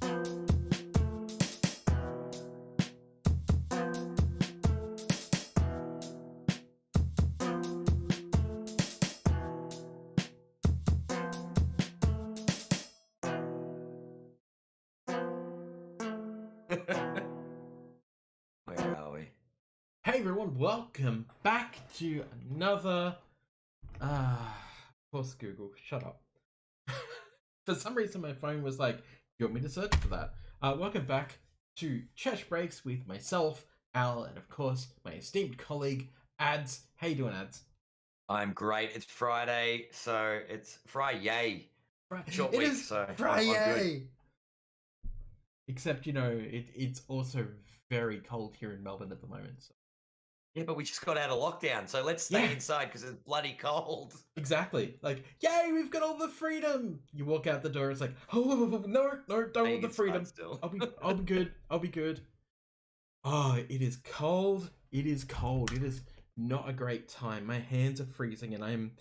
Where are we? Hey everyone, welcome back to another. Of course, Google, shut up. For some reason, my phone was like, "You want me to search for that?" Welcome back to Chesh Breaks with myself, Al, and of course my esteemed colleague Ads. How you doing, Ads? I'm great. It's Friday, so it's Friday. Short It week, is so I'm good. Friday. Except it's also very cold here in Melbourne at the moment. So. Yeah, but we just got out of lockdown, so let's stay inside because it's bloody cold. Exactly. Like, yay, we've got all the freedom. You walk out the door, it's like, oh no, don't want the freedom. I'll be good. I'll be good. Oh, it is cold. It is cold. It is not a great time. My hands are freezing, and I'm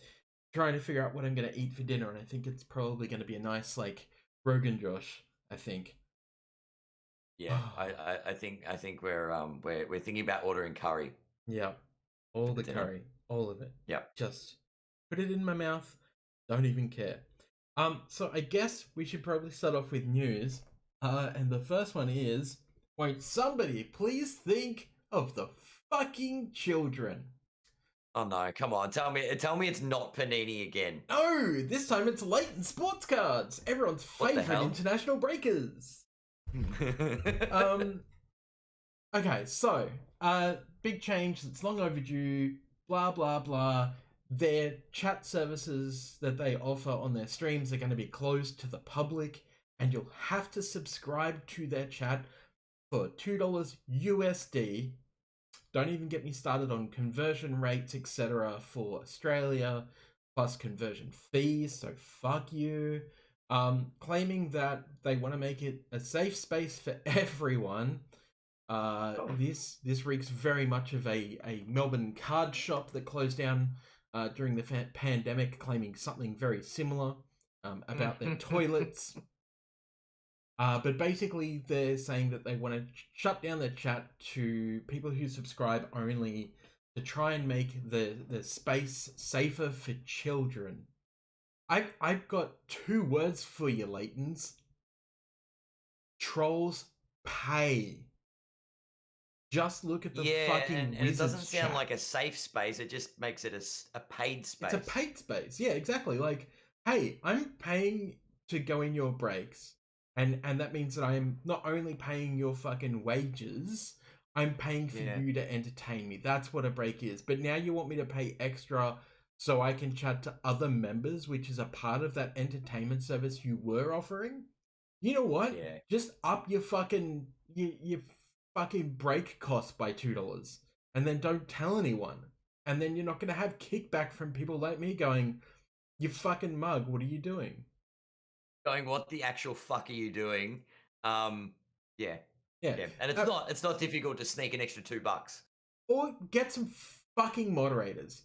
trying to figure out what I'm gonna eat for dinner. And I think it's probably gonna be a nice like Rogan Josh. I think. Yeah, I think we're thinking about ordering curry. Yeah, all the dinner. curry, all of it. Yeah, just put it in my mouth. Don't even care. So I guess we should probably start off with news. And the first one is, won't somebody please think of the fucking children? Oh no, come on, tell me it's not Panini again. No, this time it's Leighton Sports Cards, everyone's favorite international breakers. Okay, so big change that's long overdue, blah blah blah. Their chat services that they offer on their streams are going to be closed to the public, and you'll have to subscribe to their chat for $2 USD. Don't even get me started on conversion rates, etc. for Australia, plus conversion fees, so fuck you. Claiming that they want to make it a safe space for everyone. This reeks very much of a Melbourne card shop that closed down during the pandemic, claiming something very similar about their toilets. But basically, they're saying that they want to shut down their chat to people who subscribe only to try and make the space safer for children. I've got two words for you, Leightons. Trolls pay. Just look at the fucking and Wizards it doesn't sound chat. like a safe space. It just makes it a paid space. It's a paid space. Yeah, exactly. Like, hey, I'm paying to go in your breaks. And that means that I'm not only paying your fucking wages, I'm paying for you to entertain me. That's what a break is. But now you want me to pay extra so I can chat to other members, which is a part of that entertainment service you were offering? You know what? Yeah. Just up your fucking your fucking break cost by $2 and then don't tell anyone. And then you're not going to have kickback from people like me going, you fucking mug, what are you doing? Going, what the actual fuck are you doing? Yeah. Yeah. And it's not difficult to sneak an extra $2. Or get some fucking moderators.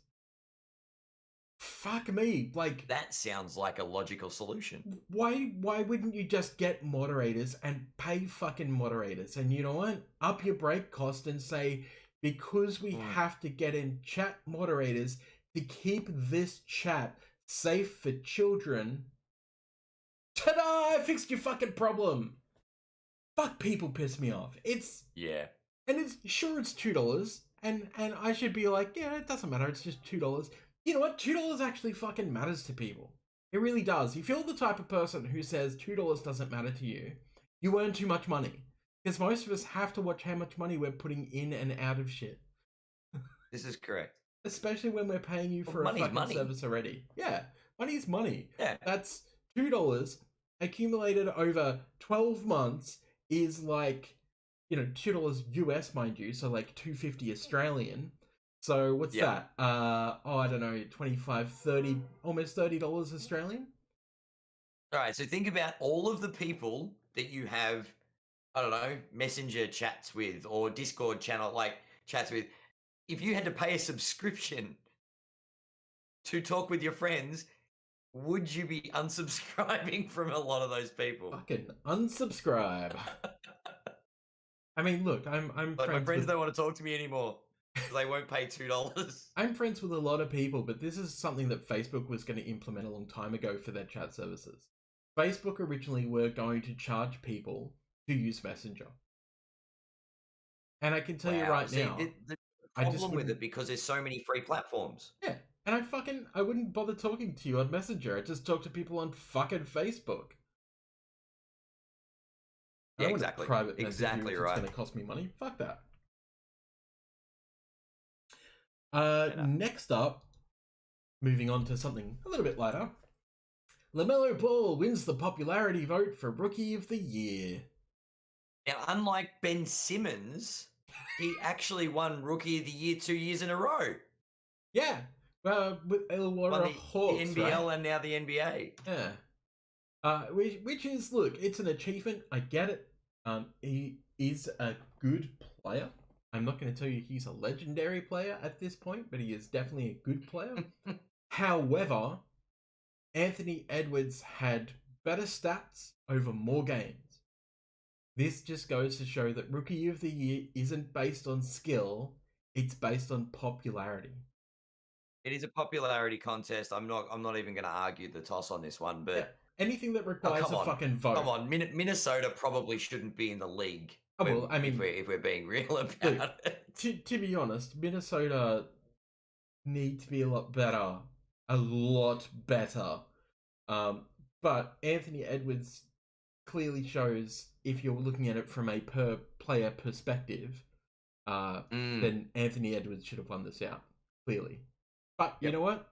Fuck me, like that sounds like a logical solution. Why wouldn't you just get moderators and pay fucking moderators? And you know what? Up your break cost and say, because we have to get in chat moderators to keep this chat safe for children. Ta-da! I fixed your fucking problem. Fuck, people piss me off. And it's $2, and I should be like, yeah, it doesn't matter. It's just $2. You know what? $2 actually fucking matters to people. It really does. If you're the type of person who says $2 doesn't matter to you, you earn too much money. Because most of us have to watch how much money we're putting in and out of shit. This is correct. Especially when we're paying you for a fucking service already. Yeah, money's money. Yeah. That's $2 accumulated over 12 months is like, $2 US, mind you, so like $2.50 Australian. So what's that? I don't know, 25, 30, almost $30 Australian? All right, so think about all of the people that you have, I don't know, messenger chats with or Discord channel like chats with. If you had to pay a subscription to talk with your friends, would you be unsubscribing from a lot of those people? Fucking unsubscribe. I mean, look, I'm Like, my friends with, don't want to talk to me anymore because they won't pay $2. I'm friends with a lot of people, but this is something that Facebook was going to implement a long time ago for their chat services. Facebook originally were going to charge people to use Messenger. And I can tell you right now, the I just problem with wouldn't. it because there's so many free platforms. Yeah, and I wouldn't bother talking to you on Messenger. I just talk to people on fucking Facebook. Yeah, I want exactly. a private message Exactly if right. it's going to cost me money. Fuck that. Yeah. Next up, moving on to something a little bit lighter. LaMelo Ball wins the popularity vote for Rookie of the Year. Now, unlike Ben Simmons, he actually won Rookie of the Year 2 years in a row. Yeah, with Illawarra Hawks, the NBL right? and now the NBA. Yeah. Which is, look, it's an achievement. I get it. He is a good player. I'm not going to tell you he's a legendary player at this point, but he is definitely a good player. However, Anthony Edwards had better stats over more games. This just goes to show that Rookie of the Year isn't based on skill, it's based on popularity. It is a popularity contest. I'm not even going to argue the toss on this one, but yeah, anything that requires a fucking vote. Come on, Minnesota probably shouldn't be in the league. Oh, well, I mean, if we're being real about it. To be honest, Minnesota need to be a lot better. But Anthony Edwards clearly shows, if you're looking at it from a per player perspective, then Anthony Edwards should have won this out, clearly. But you know what?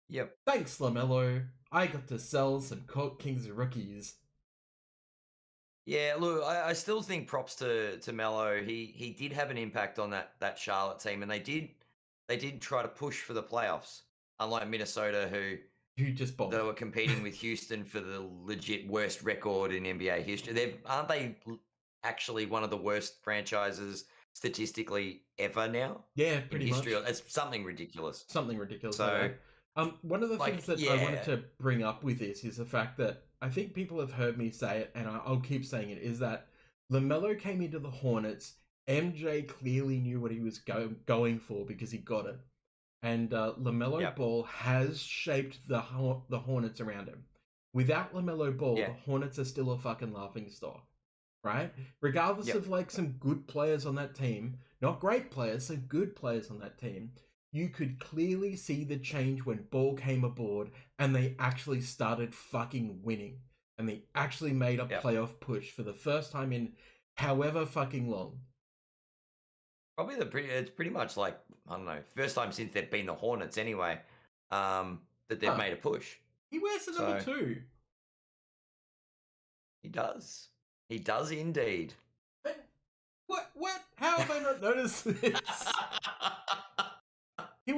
Yep. Thanks, LaMelo. I got to sell some Court Kings rookies. Yeah, look, I still think props to Melo. He did have an impact on that Charlotte team, and they did try to push for the playoffs, unlike Minnesota, who just bombed. They were competing with Houston for the legit worst record in NBA history. Aren't they actually one of the worst franchises statistically ever now? Yeah, pretty in history. much. It's something ridiculous. So, one of the things that I wanted to bring up with this is the fact that I think people have heard me say it, and I'll keep saying it, is that LaMelo came into the Hornets. MJ clearly knew what he was going for because he got it. And LaMelo Ball has shaped the Hornets around him. Without LaMelo Ball, the Hornets are still a fucking laughingstock, right? Regardless of like some good players on that team, not great players, some good players on that team, you could clearly see the change when Ball came aboard and they actually started fucking winning. And they actually made a playoff push for the first time in however fucking long. Probably it's pretty much like, I don't know, first time since they've been the Hornets anyway, that they've made a push. He wears the number 2. He does. He does indeed. What? How have I not noticed this? He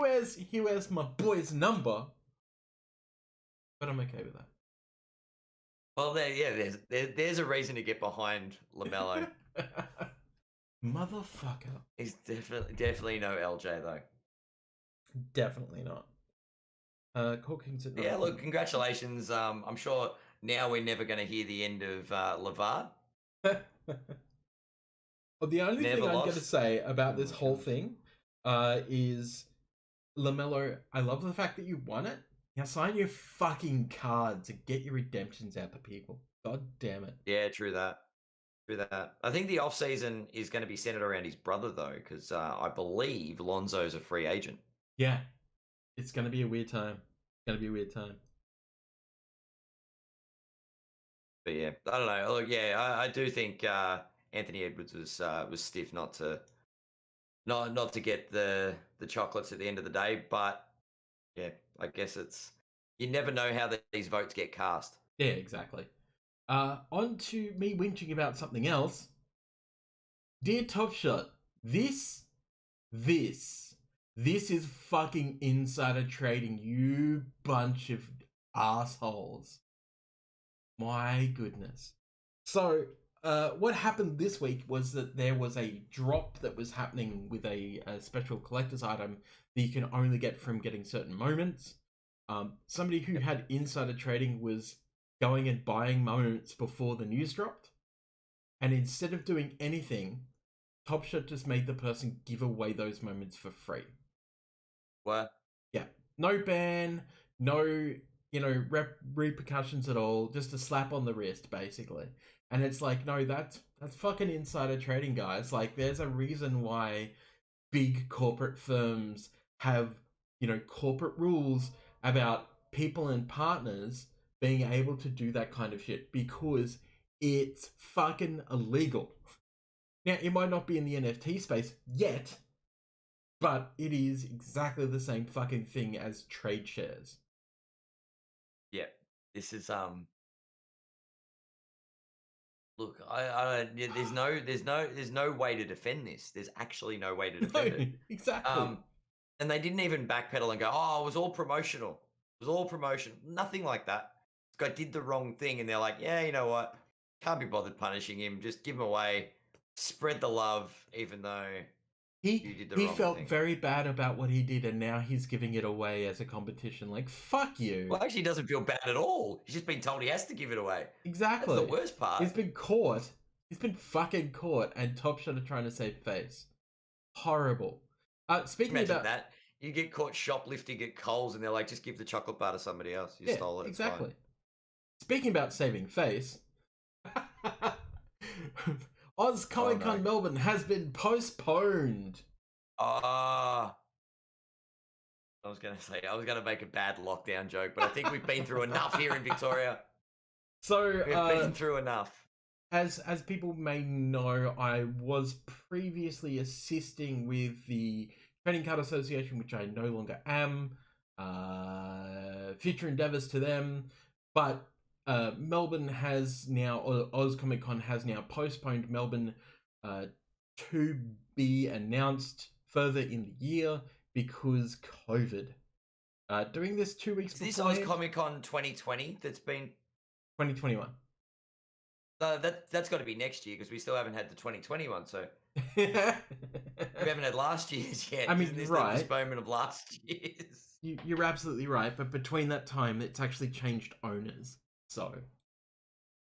wears my boy's number, but I'm okay with that. Well, there's a reason to get behind LaMelo. Motherfucker. He's definitely no LJ though. Definitely not. Court Kings at yeah, look, congratulations. I'm sure now we're never going to hear the end of LeVar. Well, the only thing I'm going to say about this whole thing is, LaMelo, I love the fact that you won it. Now sign your fucking cards and get your redemptions out to people. God damn it. Yeah, true that. I think the off season is going to be centered around his brother though, because I believe Lonzo's a free agent. Yeah, it's going to be a weird time. But yeah, I don't know. Look, yeah, I do think Anthony Edwards was stiff not to get the chocolates at the end of the day, but yeah, I guess you never know how these votes get cast. Yeah, exactly. On to me whinging about something else. Dear Top Shot, this is fucking insider trading, you bunch of assholes. My goodness. So, what happened this week was that there was a drop that was happening with a special collector's item that you can only get from getting certain moments. Somebody who had insider trading was going and buying moments before the news dropped, and instead of doing anything, Top Shot just made the person give away those moments for free. What? Yeah, no ban, no repercussions at all. Just a slap on the wrist, basically. And it's like, no, that's fucking insider trading, guys. Like, there's a reason why big corporate firms have corporate rules about people and partners being able to do that kind of shit, because it's fucking illegal. Now, it might not be in the NFT space yet, but it is exactly the same fucking thing as trade shares. Yeah, this is Look, I there's no way to defend this. There's actually no way to defend it. Exactly. And they didn't even backpedal and go, "Oh, it was all promotional. It was all promotion." Nothing like that. This guy did the wrong thing, and they're like, "Yeah, you know what? Can't be bothered punishing him. Just give him away. Spread the love, even though you did the He wrong felt thing." very bad about what he did, and now he's giving it away as a competition. Like, fuck you. Well, actually, he doesn't feel bad at all. He's just been told he has to give it away. Exactly. That's the worst part. He's been caught. He's been fucking caught, and Top Shot are trying to save face. Horrible. Speaking Imagine about that. You get caught shoplifting at Coles, and they're like, "Just give the chocolate bar to somebody else. You stole it." Exactly. It's fine. Speaking about saving face, Oz Comic Con Melbourne has been postponed. I was going to make a bad lockdown joke, but I think we've been through enough here in Victoria. So we've been through enough. As people may know, I was previously assisting with the Trading Card Association, which I no longer am. Future endeavors to them, but Melbourne has now, or Oz Comic Con has now postponed Melbourne to be announced further in the year because COVID. Doing this 2 weeks before. Is this Oz Comic Con 2020 that's been 2021? That's got to be next year because we still haven't had the 2021. So we haven't had last year's yet. I mean, Isn't this right? The postponement of last year's. You're absolutely right, but between that time, it's actually changed owners. So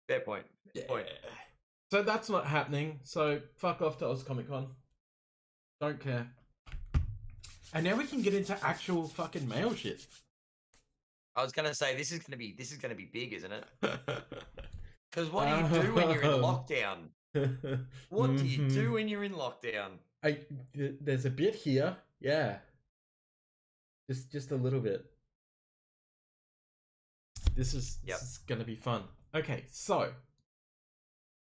fair point. Fair point. So that's not happening. So fuck off to Oz Comic Con. Don't care. And now we can get into actual fucking mail shit. I was gonna say this is gonna be big, isn't it? Because what do you do when you're in lockdown? What do you do when you're in lockdown? There's a bit here, yeah. Just a little bit. This is gonna be fun. Okay, so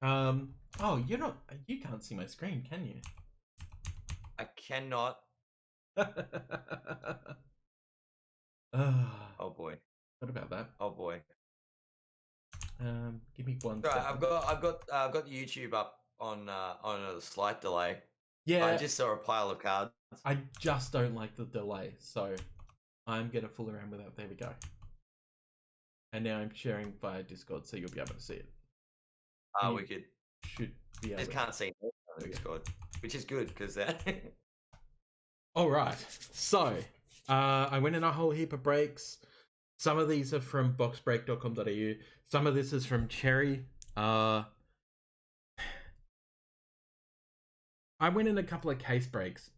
oh, you can't see my screen, can you? I cannot. Oh boy. What about that? Oh boy. Give me one. Right, I've got YouTube up on a slight delay. Yeah. I just saw a pile of cards. I just don't like the delay, so I'm gonna fool around with that. There we go. And now I'm sharing via Discord, so you'll be able to see it. We should be able. Just can't see it on Discord, which is good because that. All right, so I went in a whole heap of breaks. Some of these are from boxbreak.com.au. Some of this is from Cherry. I went in a couple of case breaks.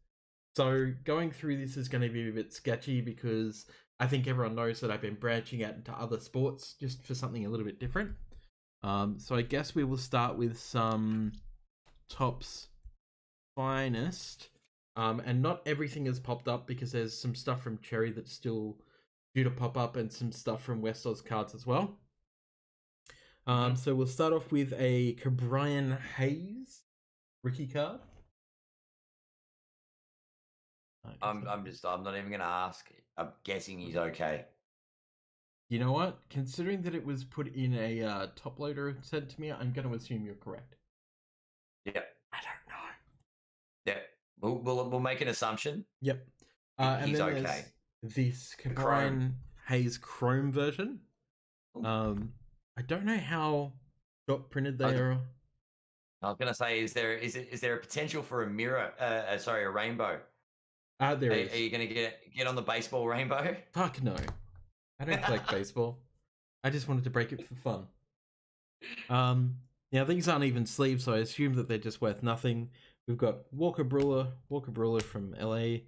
So going through this is going to be a bit sketchy because I think everyone knows that I've been branching out into other sports just for something a little bit different. So I guess we will start with some Topps Finest. And not everything has popped up because there's some stuff from Cherry that's still due to pop up and some stuff from West Oz cards as well. So we'll start off with a Ke'Bryan Hayes rookie card. I'm not even gonna ask. I'm guessing he's okay. You know what? Considering that it was put in a top loader and sent to me, I'm gonna assume you're correct. Yeah. I don't know. Yeah. We'll make an assumption. Yep. He's and then okay. This Ke'Bryan Hayes Chrome version. I don't know how dot printed they are. I was gonna say, is there a potential for a mirror? A rainbow. There is. Are you gonna get on the baseball rainbow? Fuck no. I don't collect baseball. I just wanted to break it for fun. Now these aren't even sleeves, so I assume that they're just worth nothing. We've got Walker Brewer from LA,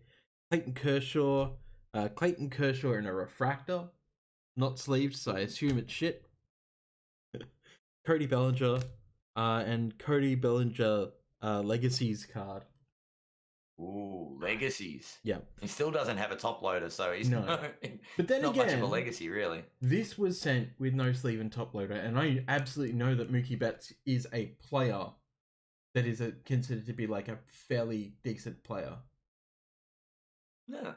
Clayton Kershaw in a refractor, not sleeved, so I assume it's shit. Cody Bellinger, and Cody Bellinger Legacies card. Ooh, legacies. Yeah. He still doesn't have a top loader, so he's No. But then not again, much of a legacy, really. This was sent with no sleeve and top loader, and I absolutely know that Mookie Betts is a player that is considered to be like a fairly decent player. Yeah.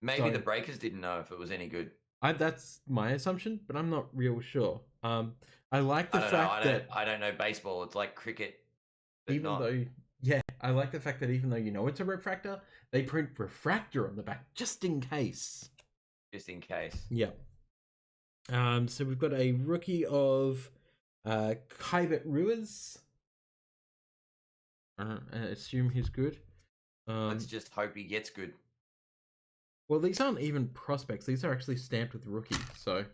Maybe the Breakers didn't know if it was any good. That's my assumption, but I'm not real sure. I like the fact that I don't know baseball. It's like cricket. I like the fact that even though you know it's a refractor, they print refractor on the back just in case. Just in case. Yeah. So we've got a rookie of Keibert Ruiz. I assume he's good. Let's just hope he gets good. Well, these aren't even prospects. These are actually stamped with rookie. So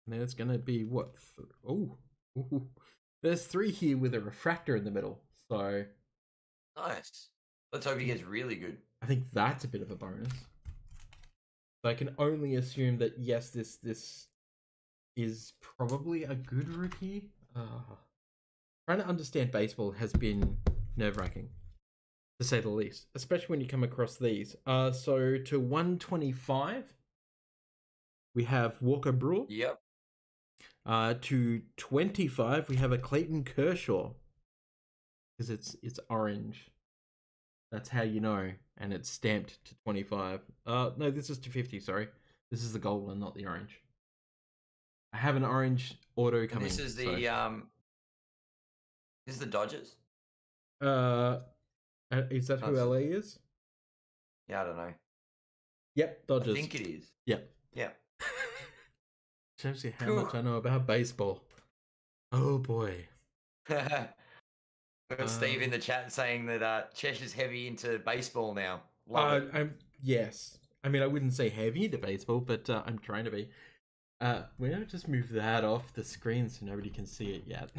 there's going to be what? There's 3 here with a refractor in the middle. So nice. Let's hope he gets really good. I think that's a bit of a bonus. So I can only assume that yes, this is probably a good rookie. Trying to understand baseball has been nerve-wracking, to say the least, especially when you come across these. So to 125, we have Walker Brewer. Yep. To 25, we have a Clayton Kershaw, because it's orange. That's how you know, and it's stamped to 25. No, this is to 50. Sorry, this is the gold one, not the orange. I have an orange auto coming. And this is the This is the Dodgers. Is that who LA is? Yeah, I don't know. Yep, Dodgers. I think it is. Yep. Yeah. Shows you how much I know about baseball. Oh boy. Got Steve in the chat saying that Cheshire's heavy into baseball now. Yes. I mean, I wouldn't say heavy into baseball, but I'm trying to be. We're gonna just move that off the screen so nobody can see it yet.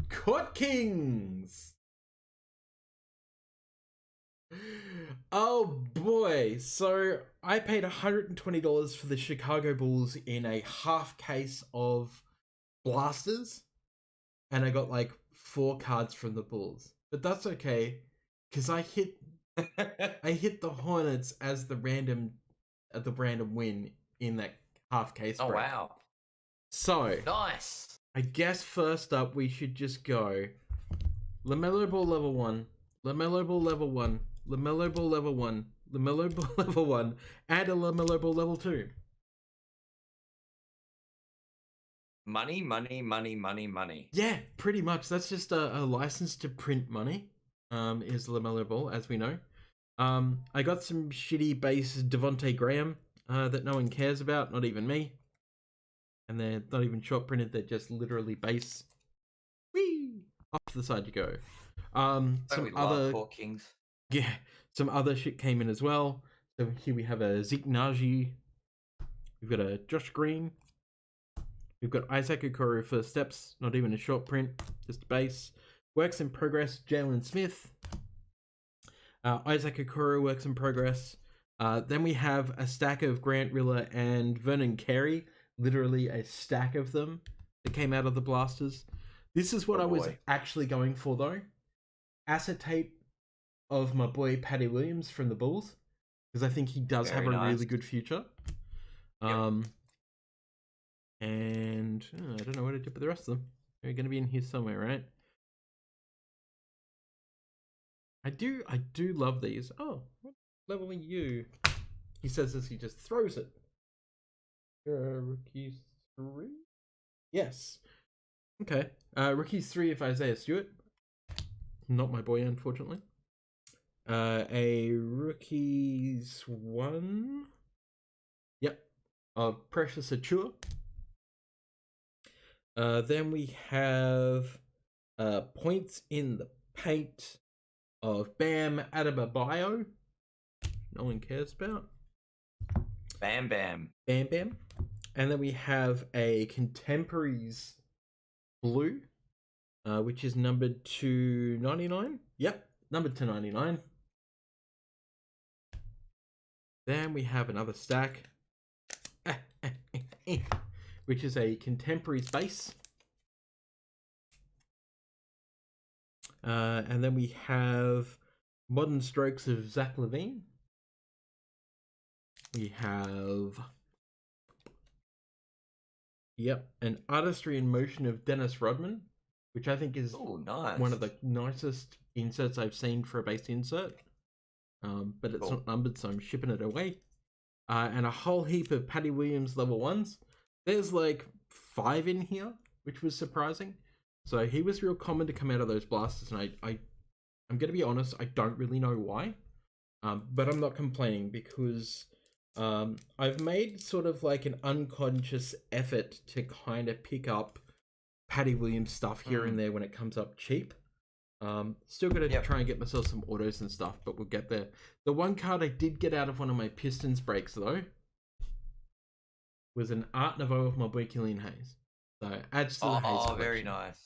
Court Kings. Oh boy, so I paid $120 for the Chicago Bulls in a half case of blasters, and I got like 4 cards from the Bulls. But that's okay, because I hit the Hornets as the random win in that half case break. Oh wow. So nice. I guess first up we should just go LaMelo Ball level 1, LaMelo Ball level 1, LaMelo Ball level 1, LaMelo Ball level 1, and a LaMelo Ball level 2. Money. Yeah, pretty much. That's just a license to print money. Is LaMelo Ball, as we know. I got some shitty base Devontae Graham that no one cares about, not even me. And they're not even short printed, they're just literally base. Whee! Off to the side you go. Some other Court Kings. Yeah, some other shit came in as well. So here we have a Zeke Nagy. We've got a Josh Green. We've got Isaac Okoro First Steps, not even a short print, just a base. Works in progress, Jalen Smith. Isaac Okoro works in progress. Then we have a stack of Grant Riller and Vernon Carey, literally a stack of them that came out of the blasters. This is what I was actually going for though. Acetate of my boy Patty Williams from the Bulls, because I think he does have a really good future. Yep. And I don't know what to do with the rest of them. They're going to be in here somewhere, right? I do love these. Oh, what level are you? He says as he just throws it. Rookie 3? Yes. Okay. Rookie 3 of Isaiah Stewart. Not my boy, unfortunately. A Rookies 1. Yep. Of Precious Achua. Then we have Points in the Paint of Bam Adebayo. No one cares about. Bam Bam. Bam Bam. And then we have a Contemporaries Blue, which is numbered to 99. Yep, numbered to 99. Then we have another stack, which is a Contemporaries base. And then we have Modern Strokes of Zach Levine. We have, an Artistry in Motion of Dennis Rodman, which I think is nice. one of the nicest inserts I've seen for a base insert. But it's not numbered, so I'm shipping it away. And a whole heap of Paddy Williams level 1s. There's like 5 in here, which was surprising. So he was real common to come out of those blasters, and I'm going to be honest, I don't really know why. But I'm not complaining because I've made sort of like an unconscious effort to kind of pick up Paddy Williams stuff here and there when it comes up cheap. Still got to try and get myself some autos and stuff, but we'll get there. The one card I did get out of one of my Pistons breaks, though, was an Art Nouveau of my boy Killian Hayes. So adds to the Hayes collection. Oh, very nice.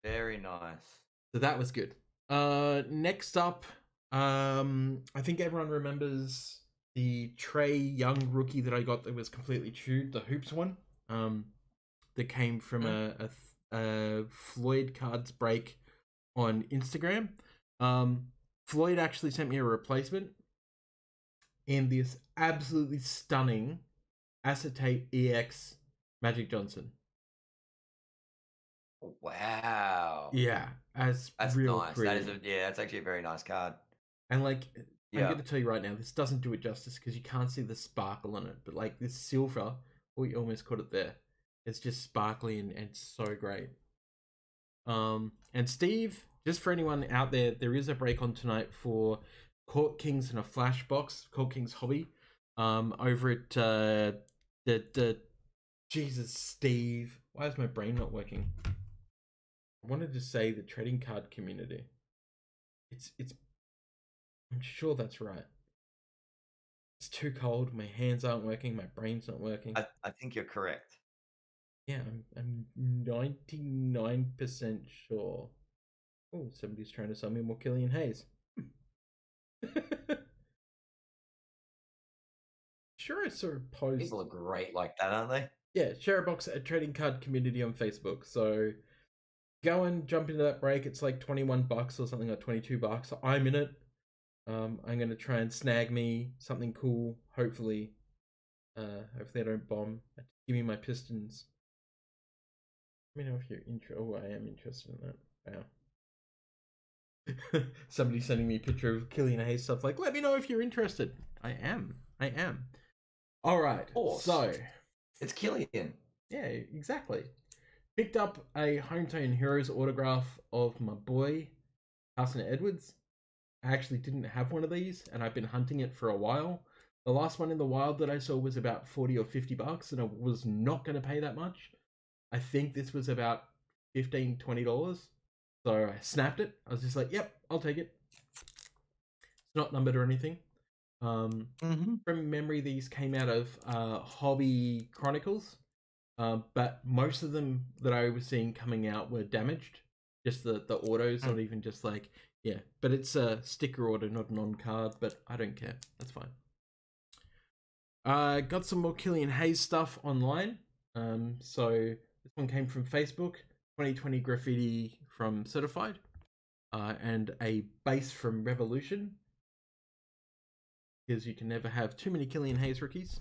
Very nice. So that was good. Next up, I think everyone remembers the Trae Young rookie that I got that was completely chewed, the Hoops one, that came from a Floyd Cards break on Instagram. Floyd actually sent me a replacement in this absolutely stunning Acetate EX Magic Johnson. Wow. Yeah, that's real nice. pretty. That's actually a very nice card. And like, I'm going to tell you right now, this doesn't do it justice because you can't see the sparkle on it. But like this silver, we almost caught it there. It's just sparkly and so great. And Steve, just for anyone out there, there is a break on tonight for Court Kings and a Flash box, Court Kings Hobby, over at the Jesus, Steve. Why is my brain not working? I wanted to say the trading card community. It's I'm sure that's right. It's too cold. My hands aren't working. My brain's not working. I think you're correct. Yeah, I'm 99% sure. Oh, somebody's trying to sell me more Killian Hayes. Sure, I saw a post. People are great like that, aren't they? Yeah, share a box at Trading Card Community on Facebook. So go and jump into that break. It's like $21 or something, like $22. I'm in it. I'm gonna try and snag me something cool. Hopefully, hopefully I don't bomb. Give me my Pistons. Let me know if you're interested. Oh, I am interested in that. Wow. Somebody sending me a picture of Killian Hayes stuff like, let me know if you're interested. I am. All right. So it's Killian. Yeah, exactly. Picked up a Hometown Heroes autograph of my boy Carson Edwards. I actually didn't have one of these, and I've been hunting it for a while. The last one in the wild that I saw was about $40 or $50, and I was not going to pay that much. I think this was about $15, $20. So I snapped it. I was just like, yep, I'll take it. It's not numbered or anything. From memory, these came out of Hobby Chronicles. But most of them that I was seeing coming out were damaged. Just the autos, not even just like, but it's a sticker auto, not an on-card, but I don't care. That's fine. Got some more Killian Hayes stuff online. So this one came from Facebook, 2020 graffiti from Certified, and a base from Revolution, because you can never have too many Killian Hayes rookies.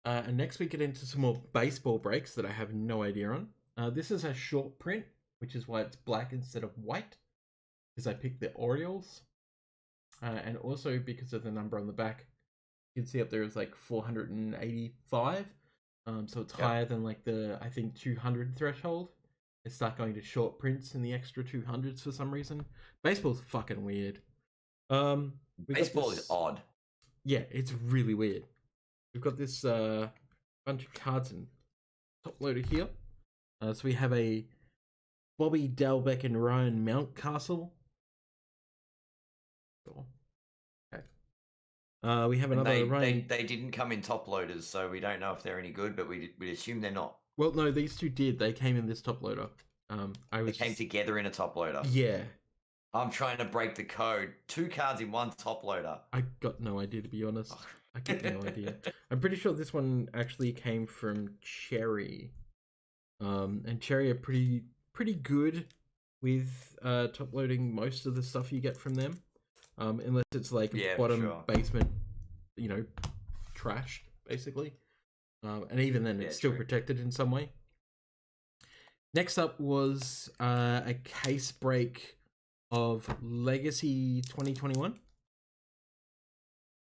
And next we get into some more baseball breaks that I have no idea on. This is a short print, which is why it's black instead of white, because I picked the Orioles. And also because of the number on the back, you can see up there is like 485. So it's higher than like the, I think, 200 threshold. They start going to short prints in the extra 200s for some reason. Baseball's fucking weird. Baseball is odd. Yeah, it's really weird. We've got this bunch of cards in top loader here. So we have a Bobby Dalbec and Ryan Mountcastle. Sure. Okay. We have And another running. they didn't come in top loaders, so we don't know if they're any good, but we assume they're not. Well, no, these two did. They came in this top loader. They came together in a top loader. Yeah. I'm trying to break the code. 2 cards in 1 top loader. I got no idea, to be honest. I got no idea. I'm pretty sure this one actually came from Cherry. And Cherry are pretty good with top loading most of the stuff you get from them. Unless it's like bottom basement, trash, basically. And even then, it's still protected in some way. Next up was a case break of Legacy 2021.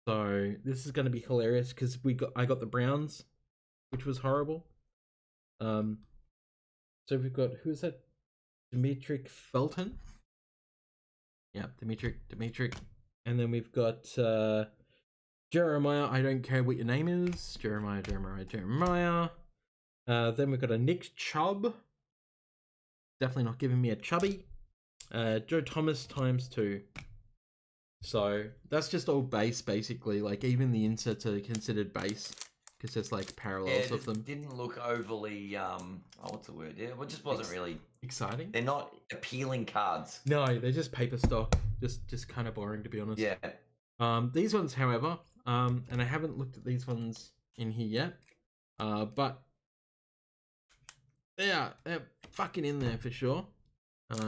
So this is going to be hilarious because I got the Browns, which was horrible. So we've got, who's that? Dimitri Felton. Yeah, Dimitri. And then we've got Jeremiah. I don't care what your name is. Jeremiah. Then we've got a Nick Chubb. Definitely not giving me a chubby. Joe Thomas ×2. So that's just all base, basically. Like, even the inserts are considered base because there's like parallels of them. Didn't look overly what's the word? Yeah, it just wasn't really exciting. They're not appealing cards. No, they're just paper stock. Just kind of boring, to be honest. Yeah. These ones, however, and I haven't looked at these ones in here yet, but they're fucking in there for sure.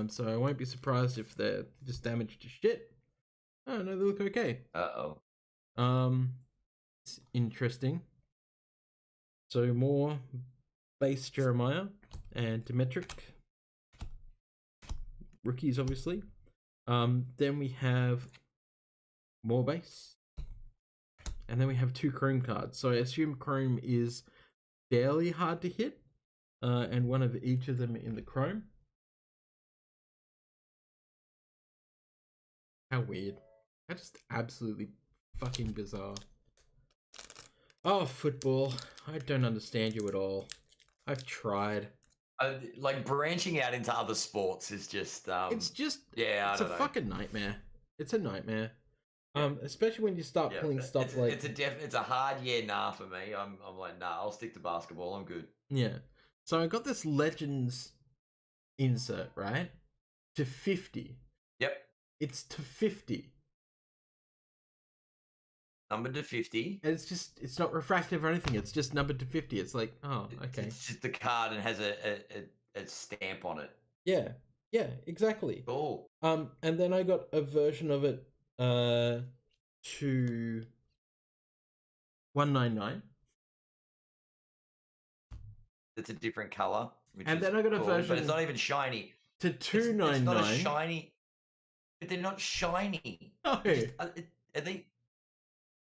So I won't be surprised if they're just damaged to shit. Oh no, they look okay. It's interesting. So more base Jeremiah and Dimetric. Rookies, obviously. Then we have more base. And then we have 2 Chrome cards. So I assume Chrome is fairly hard to hit. And one of each of them in the Chrome. How weird. How just absolutely fucking bizarre. Oh, football. I don't understand you at all. I've tried. Like, branching out into other sports is just... it's just... Yeah, it's a fucking nightmare. It's a nightmare. Especially when you start pulling stuff like... It's a hard nah for me. I'm like, nah, I'll stick to basketball. I'm good. Yeah. So I got this Legends insert, right? To 50. Yep. It's to 50. Numbered to 50. And it's not refractive or anything. It's just numbered to 50. It's like, oh, okay. It's just the card and has a stamp on it. Yeah, exactly. Cool. And then I got a version of it to 199. It's a different color. And then I got a version, but it's not even shiny. To 299. It's not a shiny. But they're not shiny. No. Are they?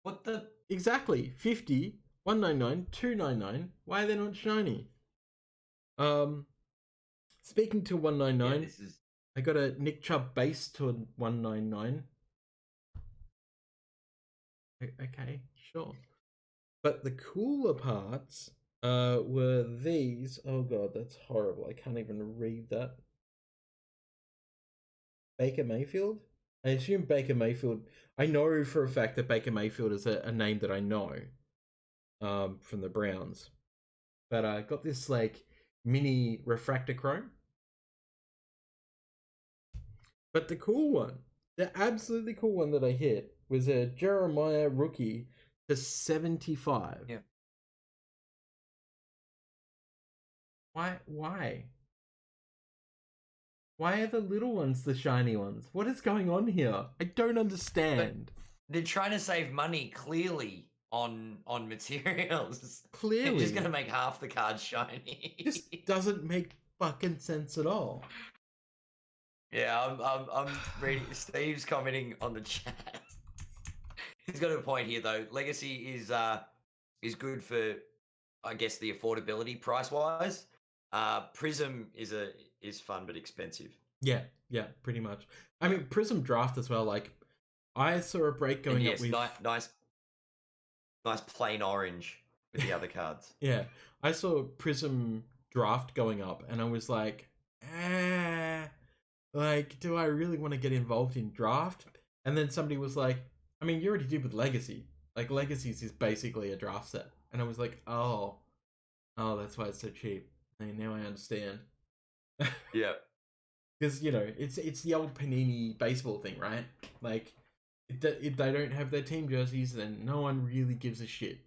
What the? Exactly. 50, 199, 299. Why are they not shiny? Speaking to 199, I got a Nick Chubb base to a 199. Okay, sure. But the cooler parts were these. Oh god, that's horrible. I can't even read that. Baker Mayfield? I assume Baker Mayfield... I know for a fact that Baker Mayfield is a name that I know from the Browns. But I got this, like, mini refractor chrome. But the cool one, the absolutely cool one that I hit was a Jeremiah rookie to 75. Yeah. Why? Why are the little ones the shiny ones? What is going on here? I don't understand. But they're trying to save money, clearly, on materials. Clearly. They're just going to make half the cards shiny. This doesn't make fucking sense at all. Yeah, I'm reading. Steve's commenting on the chat. He's got a point here, though. Legacy is good for, I guess, the affordability price-wise. Prism is fun but expensive. Yeah, pretty much. I mean, Prism Draft as well. Like, I saw a break going up with nice plain orange with the other cards. Yeah, I saw Prism Draft going up, and I was like, like, do I really want to get involved in Draft? And then somebody was like, I mean, you already did with Legacy. Like, Legacies is basically a draft set. And I was like, oh, that's why it's so cheap. And now I understand. Yeah. Because, it's the old Panini baseball thing, right? Like, if they don't have their team jerseys, then no one really gives a shit.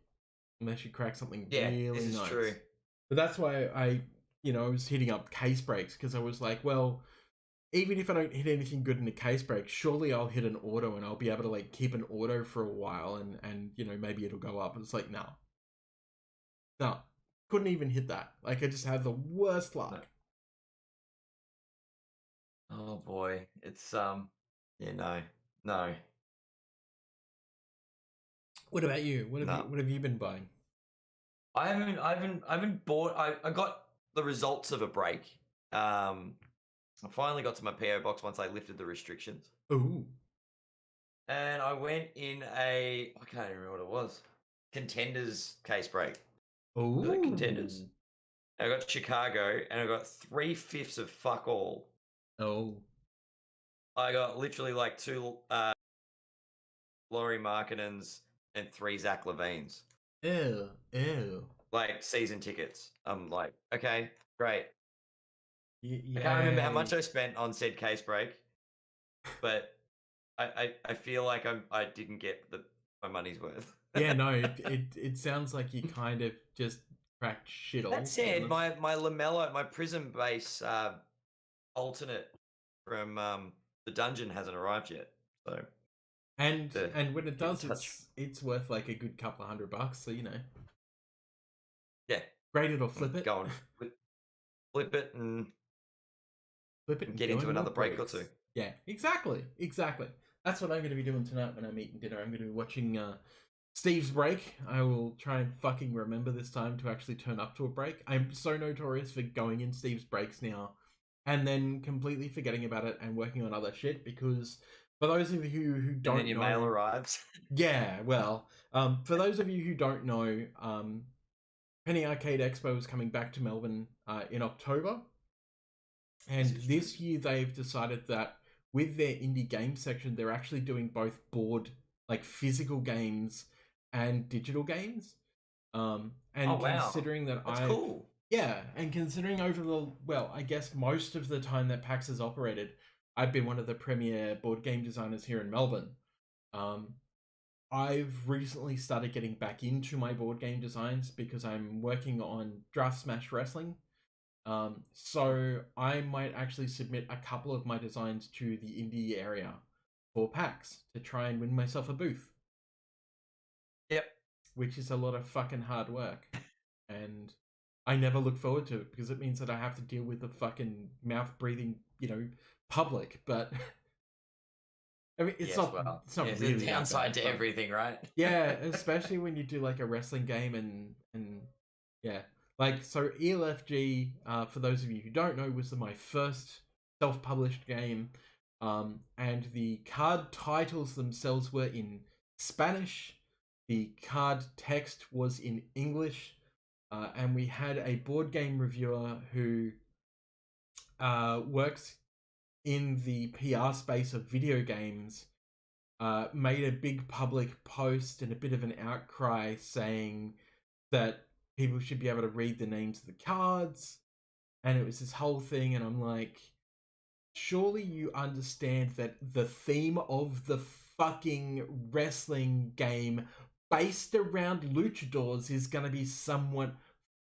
Unless you crack something Yeah, really this is nice. true. But that's why I was hitting up case breaks, because I was like, well, even if I don't hit anything good in a case break, surely I'll hit an auto and I'll be able to like keep an auto for a while and maybe it'll go up. And it's like, no, couldn't even hit that. Like, I just had the worst luck. Oh boy, it's no. What about you? What No. have you been buying? I haven't bought. I got the results of a break. I finally got to my PO box once I lifted the restrictions. Ooh. And I went in I can't even remember what it was. Contenders case break. Ooh. Contenders. I got Chicago, and I got 3/5 of fuck all. Oh. I got literally like 2 Laurie Markkinens and 3 Zach Levines. Ew. Like season tickets. I'm like, okay, great. Yeah. I can't remember how much I spent on said case break, but I feel like I didn't get my money's worth. Yeah, no, it sounds like you kind of just cracked shit all. That said, my LaMelo, my Prism base alternate from the dungeon hasn't arrived yet. So and when it does, it's worth like a good couple of $100. So yeah, grade it or flip it. Go on, flip it and get into another break or two. Yeah, exactly. That's what I'm going to be doing tonight when I'm eating dinner. I'm going to be watching Steve's break. I will try and fucking remember this time to actually turn up to a break. I'm so notorious for going in Steve's breaks now and then completely forgetting about it and working on other shit, because for those of you who don't know... And then your mail arrives. Yeah, well, for those of you who don't know, Penny Arcade Expo is coming back to Melbourne in October. And this year they've decided that with their indie game section, they're actually doing both board, like physical games and digital games. Considering that That's cool. Yeah, and considering I guess most of the time that PAX has operated, I've been one of the premier board game designers here in Melbourne. I've recently started getting back into my board game designs because I'm working on Draft Smash Wrestling. So I might actually submit a couple of my designs to the indie area for PAX to try and win myself a booth. Yep. Which is a lot of fucking hard work. And I never look forward to it because it means that I have to deal with the fucking mouth-breathing, public. But I mean, it's not really the downside to everything, right? Yeah, especially when you do like a wrestling game and yeah. Like, so ELFG, for those of you who don't know, was my first self-published game, and the card titles themselves were in Spanish, the card text was in English, and we had a board game reviewer who works in the PR space of video games, made a big public post and a bit of an outcry saying that people should be able to read the names of the cards, and it was this whole thing, and I'm like, surely you understand that the theme of the fucking wrestling game based around luchadors is gonna be somewhat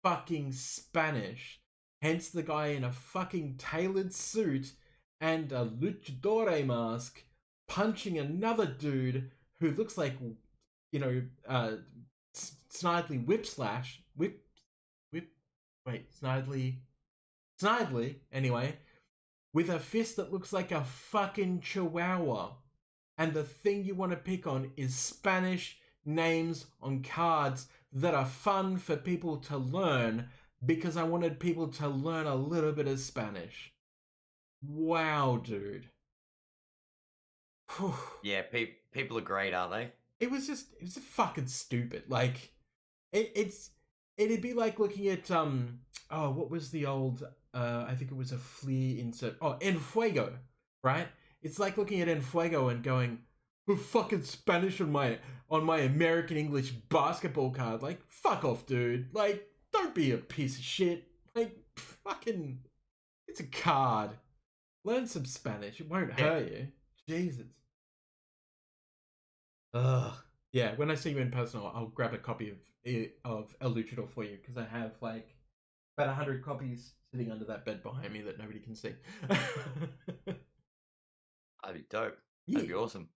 fucking Spanish. Hence the guy in a fucking tailored suit and a luchadore mask punching another dude who looks like, Snidely Snidely, anyway, with a fist that looks like a fucking chihuahua. And the thing you want to pick on is Spanish names on cards that are fun for people to learn, because I wanted people to learn a little bit of Spanish. Wow, dude. Yeah, people are great, aren't they? It was just fucking stupid. Like, it'd be like looking at what was the old I think it was a Fleer insert. Oh, En Fuego, right? It's like looking at En Fuego and going, with fucking Spanish on my American English basketball card. Like, fuck off, dude. Like, don't be a piece of shit. Like, fucking, it's a card. Learn some Spanish. It won't hurt you. Jesus. Ugh. Yeah, when I see you in person, I'll grab a copy of El Luchador for you, because I have like about 100 copies sitting under that bed behind me that nobody can see. That'd be dope. That'd be awesome.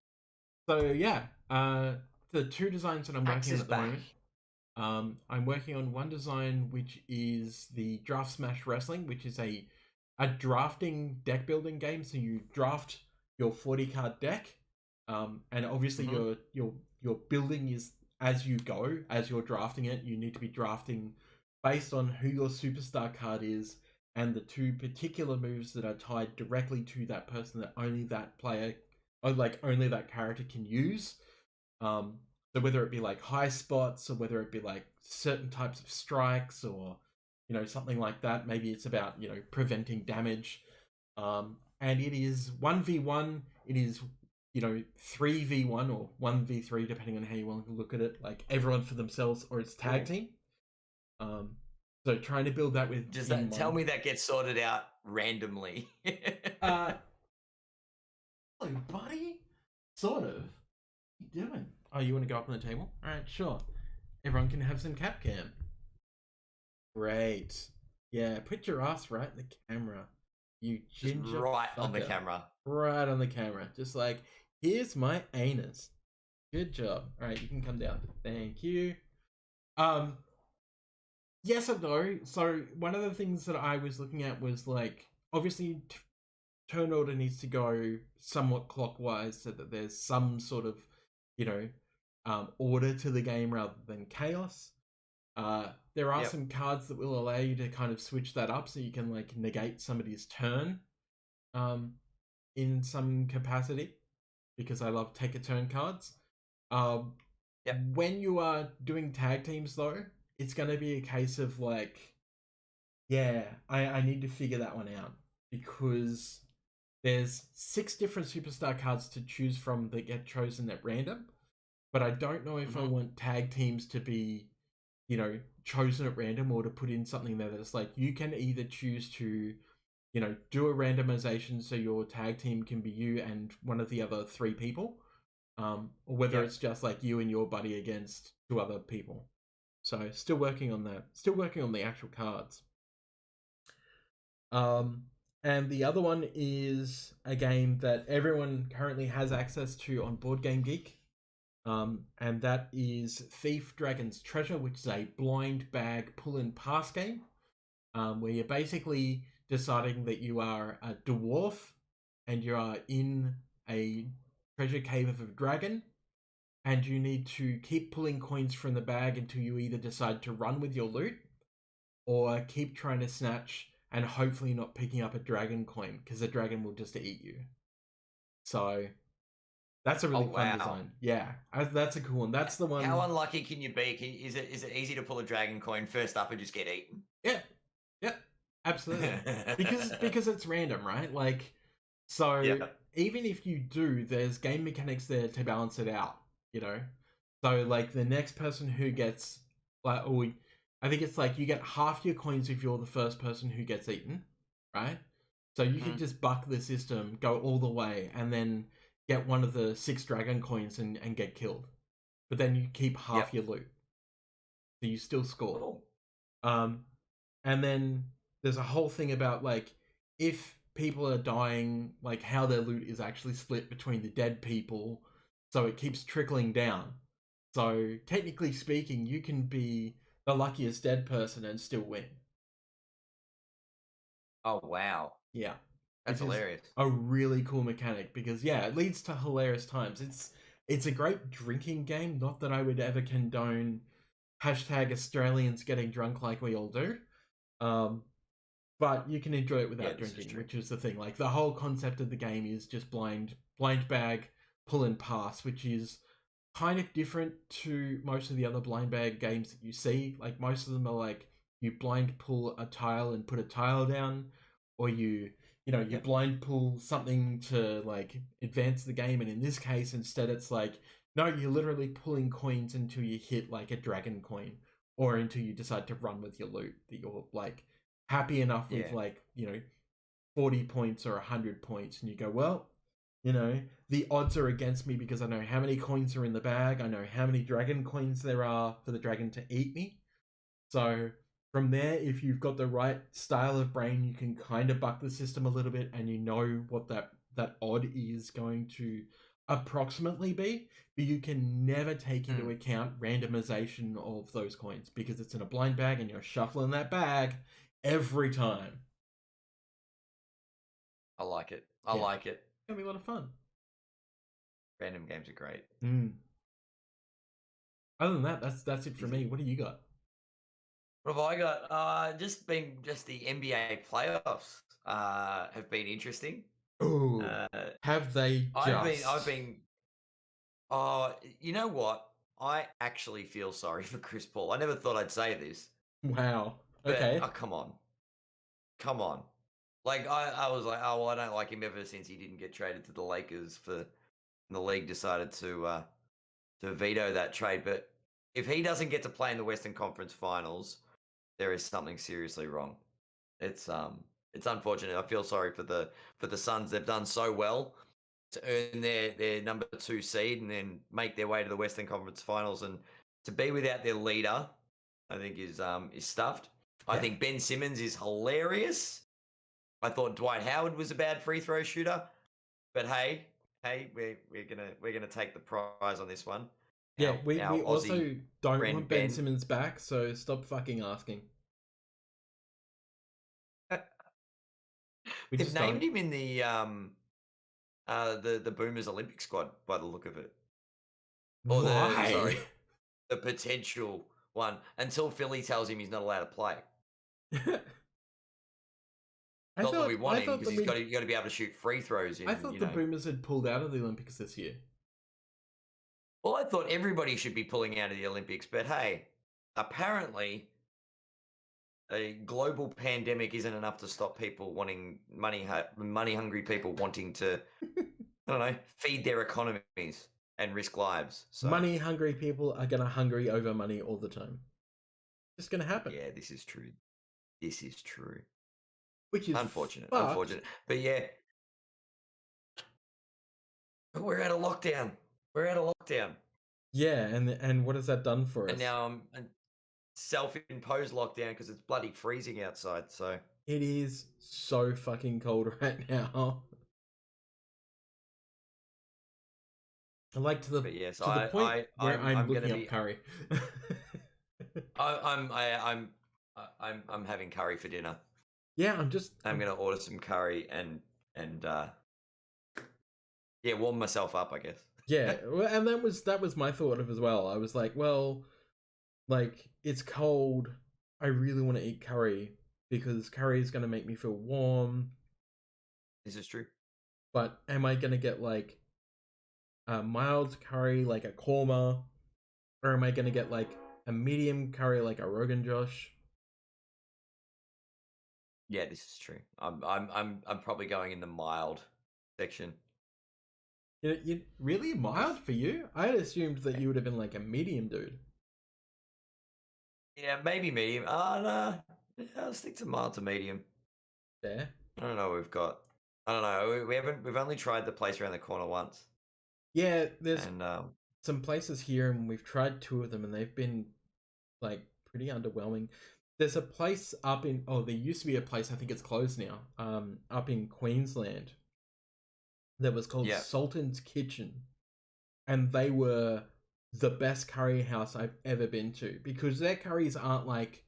So yeah, the two designs that I'm working on at the moment. I'm working on one design which is the Draft Smash Wrestling, which is a drafting deck building game. So you draft your 40 card deck, and obviously your building is as you go, as you're drafting it. You need to be drafting based on who your superstar card is and the two particular moves that are tied directly to that person that only that player, or like only that character can use. So whether it be like high spots, or whether it be like certain types of strikes, or something like that. Maybe it's about preventing damage. And it is 1v1. It is 3v1 or 1v3, depending on how you want to look at it. Like everyone for themselves, or it's tag team. So trying to build that with. Does that tell me that gets sorted out randomly? Hello, buddy. Sort of. What are you doing? Oh, you want to go up on the table? All right, sure. Everyone can have some Capcom. Great. Yeah, put your ass right in the camera. You ginger. Just right on the camera. Right on the camera. Just like, here's my anus. Good job. All right, you can come down. Thank you. Yes and no. So one of the things that I was looking at was like, obviously, turn order needs to go somewhat clockwise so that there's some sort of, order to the game rather than chaos. There are some cards that will allow you to kind of switch that up, so you can like negate somebody's turn, in some capacity, because I love take a turn cards. When you are doing tag teams though, it's going to be a case of like, I need to figure that one out, because there's 6 different superstar cards to choose from that get chosen at random, but I don't know if I want tag teams to be, chosen at random, or to put in something there that's like, you can either choose to, do a randomization so your tag team can be you and one of the other 3 people, or whether it's just like you and your buddy against 2 other people. So still working on that. Still working on the actual cards. And the other one is a game that everyone currently has access to on Board Game Geek. And that is Thief Dragon's Treasure, which is a blind bag pull and pass game, where you're basically deciding that you are a dwarf and you are in a treasure cave of a dragon, and you need to keep pulling coins from the bag until you either decide to run with your loot, or keep trying to snatch and hopefully not picking up a dragon coin, because the dragon will just eat you. So that's a really fun design. Yeah, that's a cool one. That's the one. How unlucky can you be? Is it easy to pull a dragon coin first up and just get eaten? Yeah, absolutely. because it's random, right? Like, so even if you do, there's game mechanics there to balance it out. So like the next person who gets like, I think it's like you get half your coins if you're the first person who gets eaten, right? So you can just buck the system, go all the way, and then get one of the 6 dragon coins and get killed. But then you keep half your loot. So you still score. And then there's a whole thing about like, if people are dying, like how their loot is actually split between the dead people, so it keeps trickling down. So technically speaking, you can be the luckiest dead person and still win. Oh wow. Yeah. That's hilarious. A really cool mechanic, because it leads to hilarious times. It's a great drinking game. Not that I would ever condone #Australians getting drunk like we all do. But you can enjoy it without drinking, which is the thing. Like the whole concept of the game is just blind bag, pull and pass, which is kind of different to most of the other blind bag games that you see. Like most of them are like, you blind pull a tile and put a tile down, or you blind pull something to like advance the game, and in this case, instead it's like no, you're literally pulling coins until you hit like a dragon coin, or until you decide to run with your loot that you're like happy enough with, Yeah. like 40 points or 100 points, and you go, well, the odds are against me because I know how many coins are in the bag, I know how many dragon coins there are for the dragon to eat me. So from there, if you've got the right style of brain, you can kind of buck the system a little bit, and you know what that odd is going to approximately be, but you can never take into account randomization of those coins because it's in a blind bag and you're shuffling that bag every time. I like it. I Yeah. like it. It's gonna be a lot of fun. Random games are great. Other than that, that's it for me. What do you got? What have I got? Just the NBA playoffs have been interesting. Oh, have they just? I've been. Oh, you know what? I actually feel sorry for Chris Paul. I never thought I'd say this. Wow. But, Okay. oh, come on. Like I was like, oh well, I don't like him ever since he didn't get traded to the Lakers the league decided to veto that trade. But if he doesn't get to play in the Western Conference Finals, there is something seriously wrong. It's unfortunate. I feel sorry for the Suns. They've done so well to earn their number 2 seed and then make their way to the Western Conference Finals, and to be without their leader, I think is stuffed. I think Ben Simmons is hilarious. I thought Dwight Howard was a bad free throw shooter, but hey, we're gonna take the prize on this one. Yeah, we also don't friend want Ben Ben. Simmons back, so stop fucking asking. We They've just named don't. him in the Boomers Olympic squad by the look of it. Or Why? the potential one, until Philly tells him he's not allowed to play. Not that we want him, because you got to be able to shoot free throws. I thought the Boomers had pulled out of the Olympics this year. Well, I thought everybody should be pulling out of the Olympics, but hey, apparently a global pandemic isn't enough to stop people wanting money-hungry people wanting to, I don't know, feed their economies and risk lives. So. Money-hungry people are gonna hungry over money all the time. It's gonna happen. Yeah, this is true. This is true. Which is unfortunate. But yeah, we're out of lockdown. Yeah, and what has that done for us? And now I'm self-imposed lockdown because it's bloody freezing outside. So it is so fucking cold right now. I like to the point where I'm looking up curry. I'm having curry for dinner. Yeah, I'm gonna order some curry and warm myself up, I guess. Yeah, and that was my thought of as well. I was like, well, like it's cold. I really want to eat curry because curry is gonna make me feel warm. This is true. But am I gonna get like a mild curry like a korma, or am I gonna get like a medium curry like a Rogan Josh? Yeah, this is true. I'm probably going in the mild section. You really mild for you? I had assumed that you would have been like a medium dude. Yeah, maybe medium. No. I'll stick to mild to medium. Fair. I don't know what we've got. I don't know. We've only tried the place around the corner once. Yeah, there's some places here, and we've tried 2 of them, and they've been like pretty underwhelming. There's a place up in there used to be a place, I think it's closed now, up in Queensland that was called Sultan's Kitchen, and they were the best curry house I've ever been to, because their curries aren't like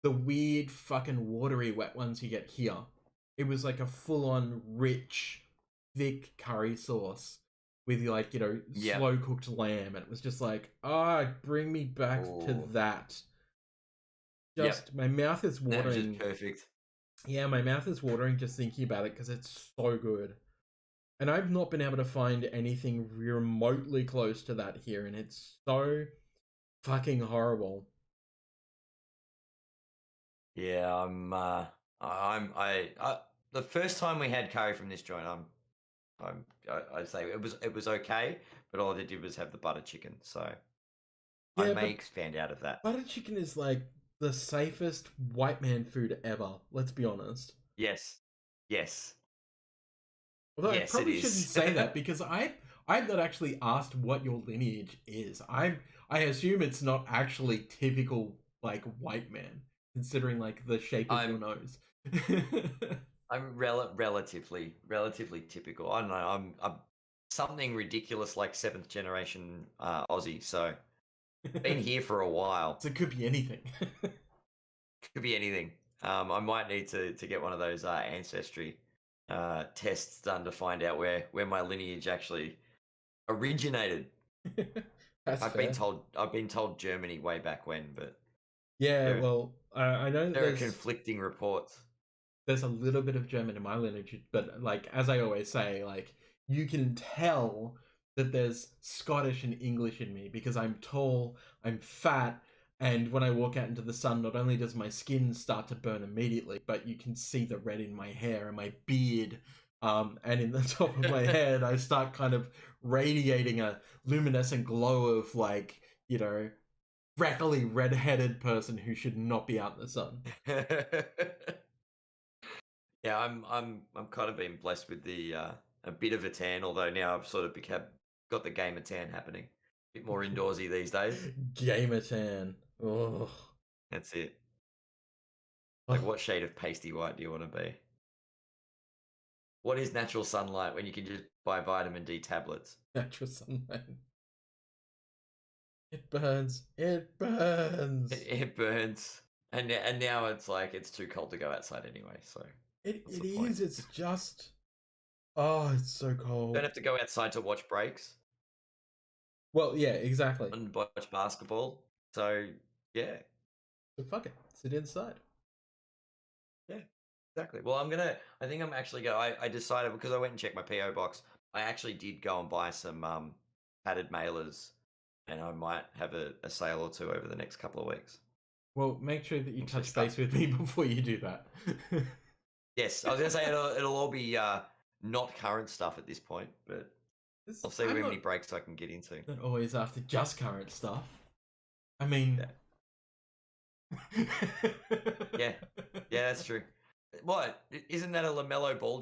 the weird fucking watery wet ones you get here. It was like a full-on rich, thick curry sauce with like, slow cooked lamb, and it was just like, bring me back to that. My mouth is watering. That was just perfect. Yeah, my mouth is watering just thinking about it because it's so good. And I've not been able to find anything remotely close to that here, and it's so fucking horrible. Yeah, I the first time we had curry from this joint, I'd say it was okay, but all they did was have the butter chicken, so I Yeah, may but expand out of that. butter chicken is like the safest white man food ever. Let's be honest. Yes, yes, Although I yes, it probably shouldn't is. say that because I've not actually asked what your lineage is. I assume it's not actually typical like white man, considering like the shape of your I'm nose. I'm relatively typical. I don't know. I'm something ridiculous like seventh generation Aussie, so been here for a while. So it could be anything. Could be anything. I might need to get one of those ancestry tests done to find out where my lineage actually originated. That's I've fair. been told Germany way back when, but Yeah, there well, I know that there are conflicting reports. there's a little bit of German in my lineage, but like as I always say, like you can tell that there's Scottish and English in me because I'm tall, I'm fat, and when I walk out into the sun, not only does my skin start to burn immediately, but you can see the red in my hair and my beard. And in the top of my head, I start kind of radiating a luminescent glow of like, freckly red-headed person who should not be out in the sun. Yeah, I'm kind of been blessed with the a bit of a tan, although now I've sort of got the gamer tan happening. A bit more indoorsy these days. Gamer tan. Oh. That's it. Like, what shade of pasty white do you want to be? What is natural sunlight when you can just buy vitamin D tablets? Natural sunlight. It burns. It burns. It burns, and now it's like it's too cold to go outside anyway. So It what's it the point? is. It's just. Oh, it's so cold. Don't have to go outside to watch breaks Well, yeah, exactly. and watch basketball. So yeah, So fuck it. Sit inside. yeah, exactly. Well, I think I'm actually go. I decided because I went and checked my PO box. I actually did go and buy some padded mailers, and I might have a sale or two over the next couple of weeks. Well, make sure that you Actually touch base with me before you do that. Yes, I was gonna say it'll all be not current stuff at this point, but I'll see I'm how not, many breaks I can get into. not always after just current stuff. I mean. Yeah. Yeah, that's true. What? Isn't that a LaMelo Ball